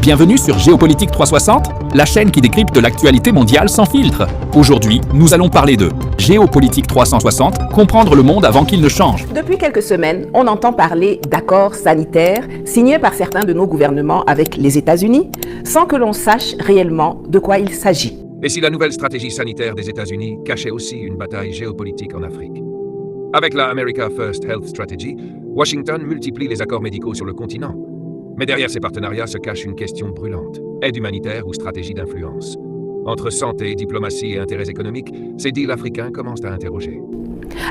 Bienvenue sur Géopolitique 360, la chaîne qui décrypte l'actualité mondiale sans filtre. Aujourd'hui, nous allons parler de Géopolitique 360, comprendre le monde avant qu'il ne change. Depuis quelques semaines, on entend parler d'accords sanitaires signés par certains de nos gouvernements avec les États-Unis, sans que l'on sache réellement de quoi il s'agit. Et si la nouvelle stratégie sanitaire des États-Unis cachait aussi une bataille géopolitique en Afrique? Avec la America First Health Strategy, Washington multiplie les accords médicaux sur le continent. Mais derrière ces partenariats se cache une question brûlante. Aide humanitaire ou stratégie d'influence? Entre santé, diplomatie et intérêts économiques, ces deals africains commencent à interroger.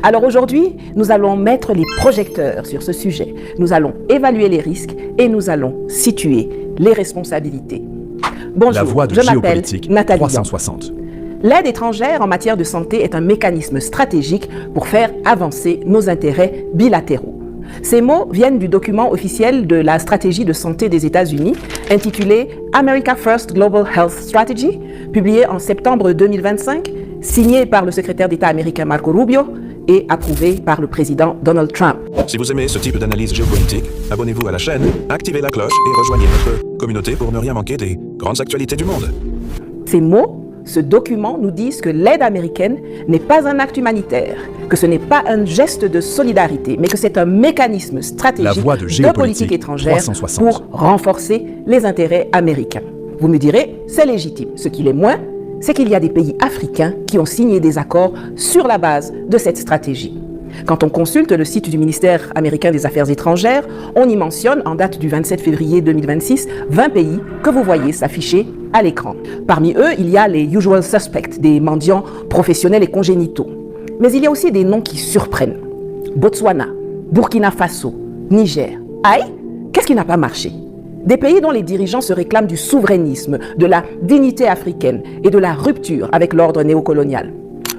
Alors aujourd'hui, nous allons mettre les projecteurs sur ce sujet. Nous allons évaluer les risques et nous allons situer les responsabilités. Bonjour, La voix de je m'appelle Géopolitique Nathalie 360. L'aide étrangère en matière de santé est un mécanisme stratégique pour faire avancer nos intérêts bilatéraux. Ces mots viennent du document officiel de la stratégie de santé des États-Unis, intitulé America First Global Health Strategy, publié en septembre 2025, signé par le secrétaire d'État américain Marco Rubio et approuvé par le président Donald Trump. Si vous aimez ce type d'analyse géopolitique, abonnez-vous à la chaîne, activez la cloche et rejoignez notre communauté pour ne rien manquer des grandes actualités du monde. Ces mots, ce document nous disent que l'aide américaine n'est pas un acte humanitaire, que ce n'est pas un geste de solidarité, mais que c'est un mécanisme stratégique de politique étrangère 360. pour renforcer les intérêts américains. Vous me direz, c'est légitime. Ce qu'il est moins, c'est qu'il y a des pays africains qui ont signé des accords sur la base de cette stratégie. Quand on consulte le site du ministère américain des Affaires étrangères, on y mentionne, en date du 27 février 2026, 20 pays que vous voyez s'afficher à l'écran. Parmi eux, il y a les usual suspects, des mendiants professionnels et congénitaux. Mais il y a aussi des noms qui surprennent. Botswana, Burkina Faso, Niger. Aïe, qu'est-ce qui n'a pas marché? Des pays dont les dirigeants se réclament du souverainisme, de la dignité africaine et de la rupture avec l'ordre néocolonial.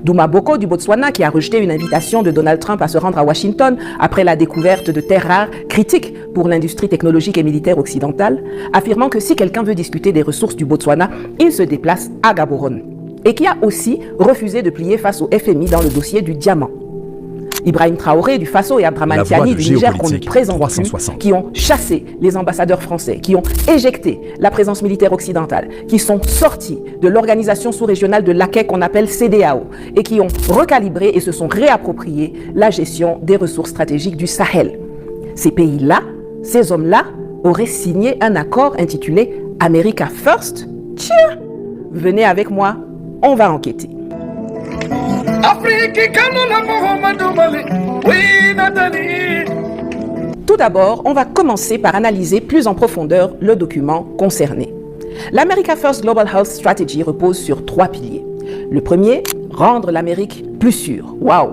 Douma Boko du Botswana, qui a rejeté une invitation de Donald Trump à se rendre à Washington après la découverte de terres rares critiques pour l'industrie technologique et militaire occidentale, affirmant que si quelqu'un veut discuter des ressources du Botswana, il se déplace à Gaborone. Et qui a aussi refusé de plier face au FMI dans le dossier du diamant. Ibrahim Traoré du Faso et Abdraman Tiani du Niger, qu'on ne présente 360. plus, qui ont chassé les ambassadeurs français, qui ont éjecté la présence militaire occidentale, qui sont sortis de l'organisation sous-régionale de l'AQUES qu'on appelle CEDEAO et qui ont recalibré et se sont réappropriés la gestion des ressources stratégiques du Sahel. Ces pays-là, ces hommes-là, auraient signé un accord intitulé America First. Tiens, venez avec moi, on va enquêter. Tout d'abord, on va commencer par analyser plus en profondeur le document concerné. L'America First Global Health Strategy repose sur 3 piliers. Le premier, rendre l'Amérique plus sûre. Waouh!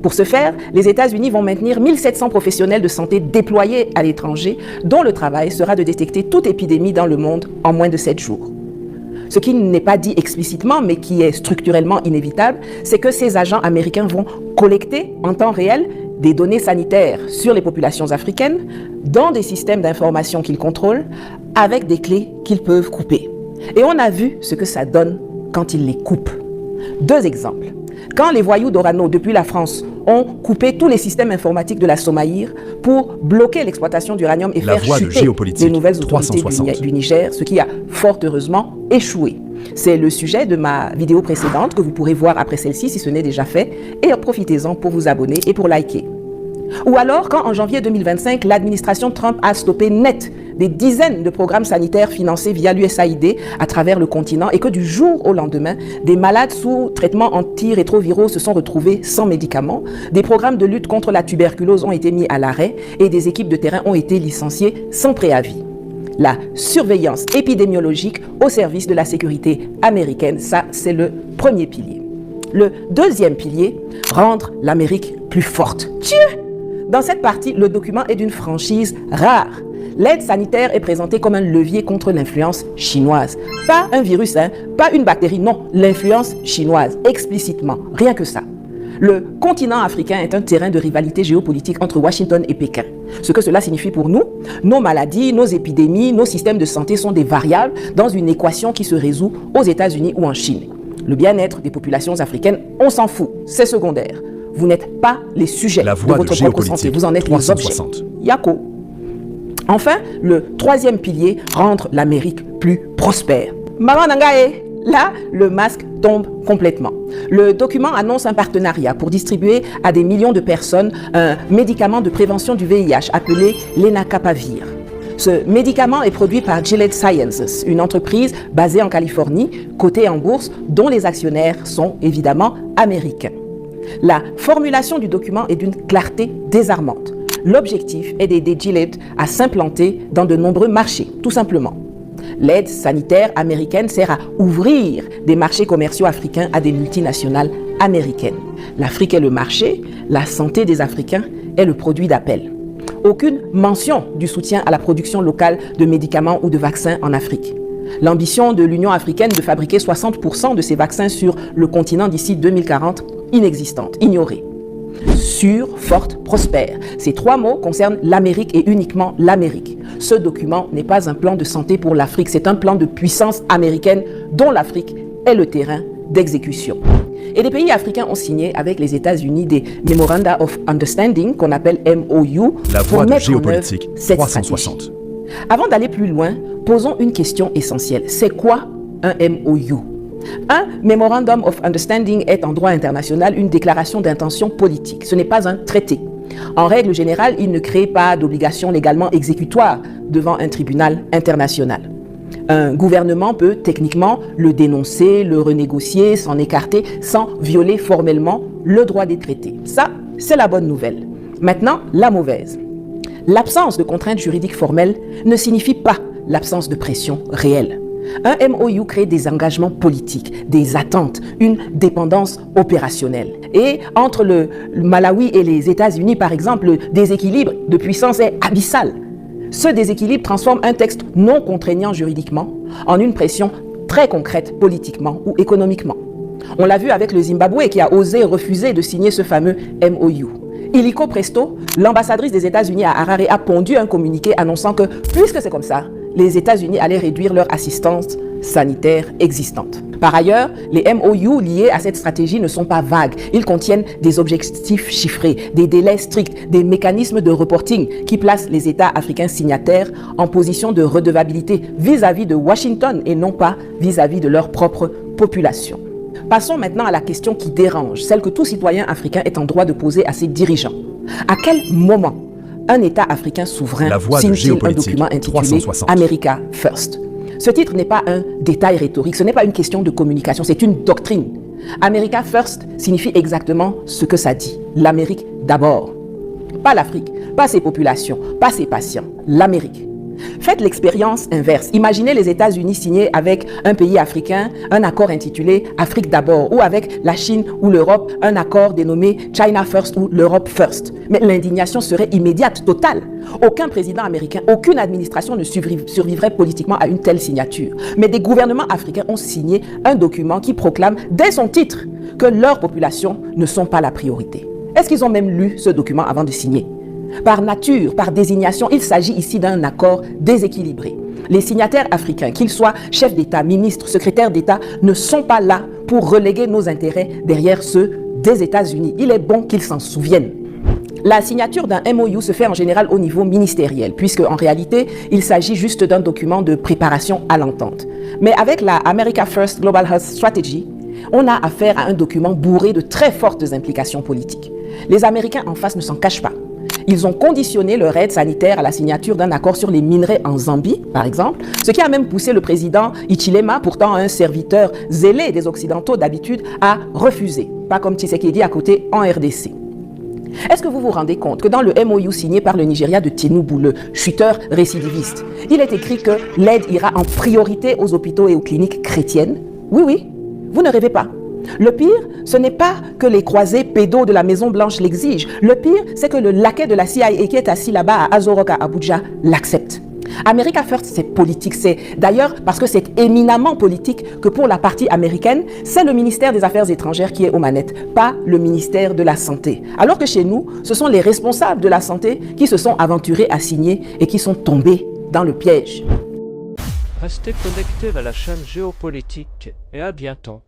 Pour ce faire, les États-Unis vont maintenir 1700 professionnels de santé déployés à l'étranger, dont le travail sera de détecter toute épidémie dans le monde en moins de 7 jours. Ce qui n'est pas dit explicitement, mais qui est structurellement inévitable, c'est que ces agents américains vont collecter en temps réel des données sanitaires sur les populations africaines dans des systèmes d'information qu'ils contrôlent avec des clés qu'ils peuvent couper. Et on a vu ce que ça donne quand ils les coupent. 2 exemples. Quand les voyous d'Orano, depuis la France, ont coupé tous les systèmes informatiques de la Somaïre pour bloquer l'exploitation d'uranium et faire chuter les nouvelles autorités du Niger, ce qui a fort heureusement échoué. C'est le sujet de ma vidéo précédente que vous pourrez voir après celle-ci si ce n'est déjà fait, et profitez-en pour vous abonner et pour liker. Ou alors quand en janvier 2025, l'administration Trump a stoppé net des dizaines de programmes sanitaires financés via l'USAID à travers le continent et que du jour au lendemain, des malades sous traitement antirétroviraux se sont retrouvés sans médicaments, des programmes de lutte contre la tuberculose ont été mis à l'arrêt et des équipes de terrain ont été licenciées sans préavis. La surveillance épidémiologique au service de la sécurité américaine, ça c'est le premier pilier. Le deuxième pilier, rendre l'Amérique plus forte. Tiens! Dans cette partie, le document est d'une franchise rare. L'aide sanitaire est présentée comme un levier contre l'influence chinoise. Pas un virus, pas une bactérie, non, l'influence chinoise, explicitement, rien que ça. Le continent africain est un terrain de rivalité géopolitique entre Washington et Pékin. Ce que cela signifie pour nous, nos maladies, nos épidémies, nos systèmes de santé sont des variables dans une équation qui se résout aux États-Unis ou en Chine. Le bien-être des populations africaines, on s'en fout, c'est secondaire. Vous n'êtes pas les sujets de votre propre santé, vous en êtes les objets. Yako. Enfin, le troisième pilier, rendre l'Amérique plus prospère. Maman Nangae, là, le masque tombe complètement. Le document annonce un partenariat pour distribuer à des millions de personnes un médicament de prévention du VIH appelé Lenacapavir. Ce médicament est produit par Gilead Sciences, une entreprise basée en Californie, cotée en bourse, dont les actionnaires sont évidemment américains. La formulation du document est d'une clarté désarmante. L'objectif est d'aider Gilead à s'implanter dans de nombreux marchés, tout simplement. L'aide sanitaire américaine sert à ouvrir des marchés commerciaux africains à des multinationales américaines. L'Afrique est le marché, la santé des Africains est le produit d'appel. Aucune mention du soutien à la production locale de médicaments ou de vaccins en Afrique. L'ambition de l'Union africaine de fabriquer 60% de ces vaccins sur le continent d'ici 2040, inexistante, ignorée. Sûre, forte, prospère. Ces trois mots concernent l'Amérique et uniquement l'Amérique. Ce document n'est pas un plan de santé pour l'Afrique, c'est un plan de puissance américaine dont l'Afrique est le terrain d'exécution. Et les pays africains ont signé avec les États-Unis des Memoranda of Understanding, qu'on appelle MOU, La pour voie de mettre en œuvre géopolitique cette 360. stratégie. Avant d'aller plus loin, posons une question essentielle. C'est quoi un MOU? Un Memorandum of Understanding est en droit international une déclaration d'intention politique. Ce n'est pas un traité. En règle générale, il ne crée pas d'obligation légalement exécutoire devant un tribunal international. Un gouvernement peut techniquement le dénoncer, le renégocier, s'en écarter sans violer formellement le droit des traités. Ça, c'est la bonne nouvelle. Maintenant, la mauvaise. L'absence de contraintes juridiques formelles ne signifie pas l'absence de pression réelle. Un MOU crée des engagements politiques, des attentes, une dépendance opérationnelle. Et entre le Malawi et les États-Unis, par exemple, le déséquilibre de puissance est abyssal. Ce déséquilibre transforme un texte non contraignant juridiquement en une pression très concrète politiquement ou économiquement. On l'a vu avec le Zimbabwe qui a osé refuser de signer ce fameux MOU. Illico presto, l'ambassadrice des États-Unis à Harare a pondu un communiqué annonçant que, puisque c'est comme ça, les États-Unis allaient réduire leur assistance sanitaire existante. Par ailleurs, les MOU liés à cette stratégie ne sont pas vagues. Ils contiennent des objectifs chiffrés, des délais stricts, des mécanismes de reporting qui placent les États africains signataires en position de redevabilité vis-à-vis de Washington et non pas vis-à-vis de leur propre population. Passons maintenant à la question qui dérange, celle que tout citoyen africain est en droit de poser à ses dirigeants. À quel moment un État africain souverain signe-t-il un document intitulé America First? Ce titre n'est pas un détail rhétorique, ce n'est pas une question de communication, c'est une doctrine. America First signifie exactement ce que ça dit. L'Amérique d'abord. Pas l'Afrique, pas ses populations, pas ses patients. L'Amérique. Faites l'expérience inverse. Imaginez les États-Unis signer avec un pays africain un accord intitulé Afrique d'abord, ou avec la Chine ou l'Europe un accord dénommé China First ou l'Europe First. Mais l'indignation serait immédiate, totale. Aucun président américain, aucune administration ne survivrait politiquement à une telle signature. Mais des gouvernements africains ont signé un document qui proclame dès son titre que leurs populations ne sont pas la priorité. Est-ce qu'ils ont même lu ce document avant de signer ? Par nature, par désignation, il s'agit ici d'un accord déséquilibré. Les signataires africains, qu'ils soient chefs d'État, ministres, secrétaires d'État, ne sont pas là pour reléguer nos intérêts derrière ceux des États-Unis. Il est bon qu'ils s'en souviennent. La signature d'un MOU se fait en général au niveau ministériel, puisque en réalité, il s'agit juste d'un document de préparation à l'entente. Mais avec la America First Global Health Strategy, on a affaire à un document bourré de très fortes implications politiques. Les Américains en face ne s'en cachent pas. Ils ont conditionné leur aide sanitaire à la signature d'un accord sur les minerais en Zambie, par exemple, ce qui a même poussé le président Hichilema, pourtant un serviteur zélé des Occidentaux d'habitude, à refuser, pas comme Tshisekedi à côté en RDC. Est-ce que vous vous rendez compte que dans le MOU signé par le Nigeria de Tinubu, le chuteur récidiviste, il est écrit que l'aide ira en priorité aux hôpitaux et aux cliniques chrétiennes? Oui, oui, vous ne rêvez pas. Le pire, ce n'est pas que les croisés pédos de la Maison-Blanche l'exigent. Le pire, c'est que le laquais de la CIA qui est assis là-bas à Azorock à Abuja l'accepte. America First, c'est politique. C'est d'ailleurs parce que c'est éminemment politique que pour la partie américaine, c'est le ministère des Affaires étrangères qui est aux manettes, pas le ministère de la Santé. Alors que chez nous, ce sont les responsables de la santé qui se sont aventurés à signer et qui sont tombés dans le piège. Restez connectés à la chaîne Géopolitique et à bientôt.